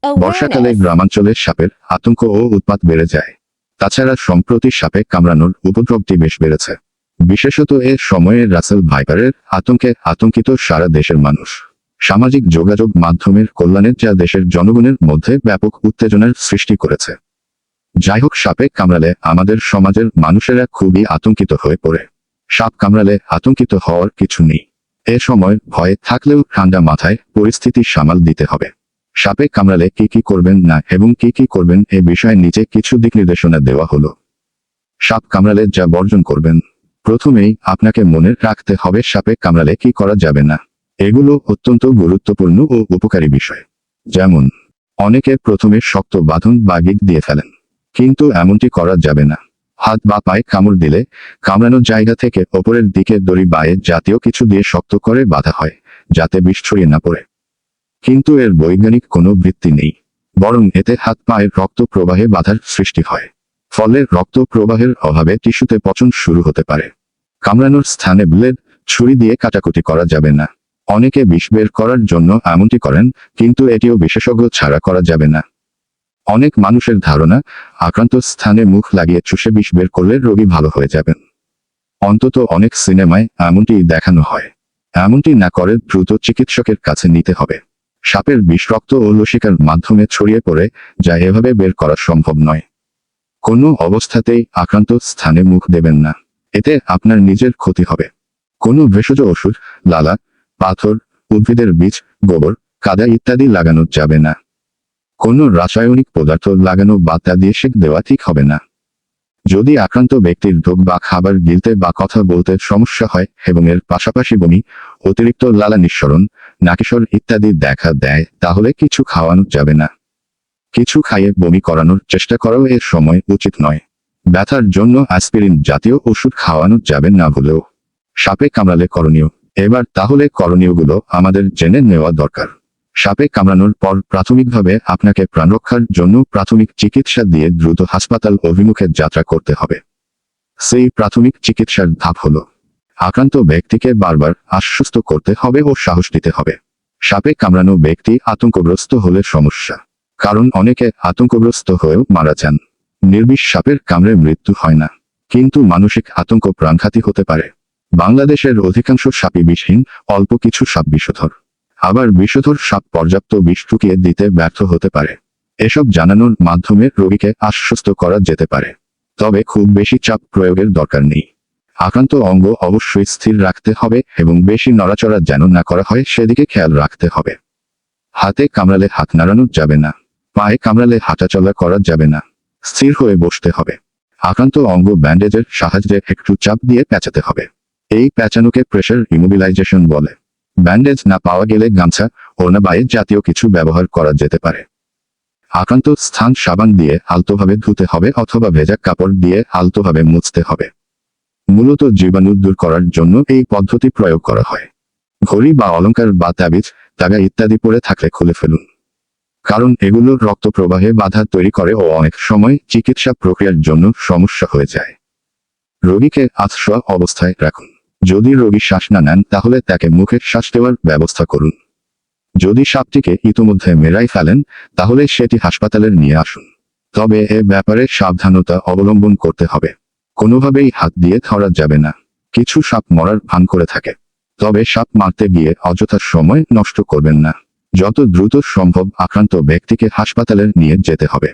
বর্ষাকালে Awareness. গ্রামাঞ্চলে সাপের আতঙ্ক ও উৎপাত বেড়ে যায়। তাছাড়া সম্প্রতি সাপে কামড়ানোর উপদ্রবটি বেশ বেড়েছে। বিশেষত এ সময়ে রাসেল ভাইপারের আতঙ্কে আতঙ্কিত সারা দেশের মানুষ। সামাজিক যোগাযোগ মাধ্যমের কল্যাণে যা দেশের জনগণের মধ্যে ব্যাপক উত্তেজনার সৃষ্টি করেছে। যাই হোক, সাপে কামড়ালে আমাদের সমাজের মানুষেরা খুবই আতঙ্কিত হয়ে পড়ে। সাপ কামড়ালে আতঙ্কিত হওয়ার কিছু নেই। এ সময় ভয়ে থাকলেও ঠান্ডা মাথায় পরিস্থিতি সামাল দিতে হবে। সাপে কামড়ালে কি কি করবেন না এবং কি কি করবেন এ বিষয়ে নিচে কিছু দিক নির্দেশনা দেওয়া হলো। সাপ কামড়ালে যা বর্জন করবেন। প্রথমেই আপনাকে মনে রাখতে হবে সাপে কামড়ালে কি করা যাবে না। এগুলো অত্যন্ত গুরুত্বপূর্ণ ও উপকারী বিষয়। যেমন, অনেকে প্রথমে শক্ত বাঁধন বা গিট দিয়ে ফেলেন, কিন্তু এমনটি করা যাবে না। হাত বা পায়ে কামড় দিলে কামড়ানোর জায়গা থেকে ওপরের দিকে দড়ি বা জাতীয় কিছু দিয়ে শক্ত করে বাঁধা হয়, যাতে বিষ ছড়িয়ে না পড়ে। কিন্তু এর বৈজ্ঞানিক কোনো ভিত্তি নেই, বরং এতে হাত পায়ের রক্ত প্রবাহে বাধার সৃষ্টি হয়। ফলে রক্ত প্রবাহের অভাবে টিস্যুতে পচন শুরু হতে পারে। কামড়ানোর স্থানে ব্লেড, ছুরি দিয়ে কাটাকুটি করা যাবে না। অনেকে বিষ বের করার জন্য এমনটি করেন, কিন্তু এটিও বিশেষজ্ঞ ছাড়া করা যাবে না। অনেক মানুষের ধারণা, আক্রান্ত স্থানে মুখ লাগিয়ে চুষে বিষ বের করলে রোগী ভালো হয়ে যাবেন। অন্তত অনেক সিনেমায় এমনটি দেখানো হয়। এমনটি না করে দ্রুত চিকিৎসকের কাছে নিতে হবে। সাপের বিষ রক্ত ও লসিকার মাধ্যমে ছড়িয়ে পড়ে, যা এভাবে বের করা সম্ভব নয়। কোনো অবস্থাতেই আক্রান্ত স্থানে মুখ দেবেন না, এতে আপনার নিজের ক্ষতি হবে। কোনো ভেষজ ওষুধ, লালা, পাথর, উদ্ভিদের বীজ, গোবর, কাদা ইত্যাদি লাগানো যাবে না। কোনো রাসায়নিক পদার্থ লাগানো বা তা দিয়ে সেঁক দেওয়া ঠিক হবে না। যদি আক্রান্ত ব্যক্তির ঢোক বা খাবার গিলতে বা কথা বলতে সমস্যা হয় এবং এর পাশাপাশি বমি, অতিরিক্ত লালা নিঃসরণ, নাকিস্বর ইত্যাদি দেখা দেয়, তাহলে কিছু খাওয়ানো যাবে না। কিছু খাইয়ে বমি করানোর চেষ্টা করাও এর সময় উচিত নয়। ব্যথার জন্য অ্যাসপিরিন জাতীয় ওষুধ খাওয়ানো যাবে না ভুলেও। সাপে কামড়ালে করণীয়। এবার তাহলে করণীয়গুলো আমাদের জেনে নেওয়া দরকার। সাপে কামড়ানোর পর প্রাথমিকভাবে আপনাকে প্রাণরক্ষার জন্য প্রাথমিক চিকিৎসা দিয়ে দ্রুত হাসপাতাল অভিমুখে যাত্রা করতে হবে। সেই প্রাথমিক চিকিৎসার ধাপ হল, আক্রান্ত ব্যক্তিকে বারবার আশ্বস্ত করতে হবে ও সাহস দিতে হবে। সাপে কামড়ানো ব্যক্তি আতঙ্কগ্রস্ত হলে সমস্যা, কারণ অনেকে আতঙ্কগ্রস্ত হয়েও মারা যান। নির্বিষ সাপের কামড়ে মৃত্যু হয় না, কিন্তু মানসিক আতঙ্ক প্রাণঘাতী হতে পারে। বাংলাদেশের অধিকাংশ সাপই বিষহীন, অল্প কিছু সাপ বিষধর। আবার বিষধর সাপ পর্যাপ্ত বিষ ঢুকিয়ে দিতে ব্যর্থ হতে পারে। এসব জানানোর মাধ্যমে রোগীকে আশ্বস্ত করা যেতে পারে, তবে খুব বেশি চাপ প্রয়োগের দরকার নেই। আক্রান্ত অঙ্গ অবশ্যই স্থির রাখতে হবে এবং বেশি নড়াচড়া যেন না করা হয় সেদিকে খেয়াল রাখতে হবে। হাতে কামড়ালে হাত নাড়ানো যাবে না। পায়ে কামড়ালে হাঁটাচলা করা যাবে না। স্থির হয়ে বসতে হবে। আক্রান্ত অঙ্গ ব্যান্ডেজের সাহায্যে একটু চাপ দিয়ে পেঁচাতে হবে। এই পেঁচানোকে প্রেসার ইমোবিলাইজেশন বলে। ব্যান্ডেজ না পাওয়া গেলে গামছা, ওড়না বা জাতীয় কিছু ব্যবহার করা যেতে পারে। আক্রান্ত স্থান সাবান দিয়ে আলতোভাবে ধুতে হবে অথবা ভেজা কাপড় দিয়ে আলতোভাবে মুছতে হবে। মূলত জীবাণু দূর করার জন্য এই পদ্ধতি প্রয়োগ করা হয়। ঘড়ি বা অলংকার বা তাবিজ, তাগা ইত্যাদি পরে থাকলে খুলে ফেলুন, কারণ এগুলো রক্ত প্রবাহে বাধা তৈরি করে ও অনেক সময় চিকিৎসা প্রক্রিয়ার জন্য সমস্যা হয়ে যায়। রোগীকে আধশোয়া অবস্থায় রাখুন। যদি রোগী শ্বাস না নেন তাহলে তাকে মুখে শ্বাস দেওয়ার ব্যবস্থা করুন। যদি সাপটিকে ইতোমধ্যে মেরাই ফেলেন তাহলে সেটি হাসপাতালে নিয়ে আসুন। তবে এ ব্যাপারে সাবধানতা অবলম্বন করতে হবে। কোনোভাবেই হাত দিয়ে ধরা যাবে না। কিছু সাপ মরার ভান করে থাকে, তবে সাপ মারতে গিয়ে অযথা সময় নষ্ট করবেন না। যত দ্রুত সম্ভব আক্রান্ত ব্যক্তিকে হাসপাতালে নিয়ে যেতে হবে।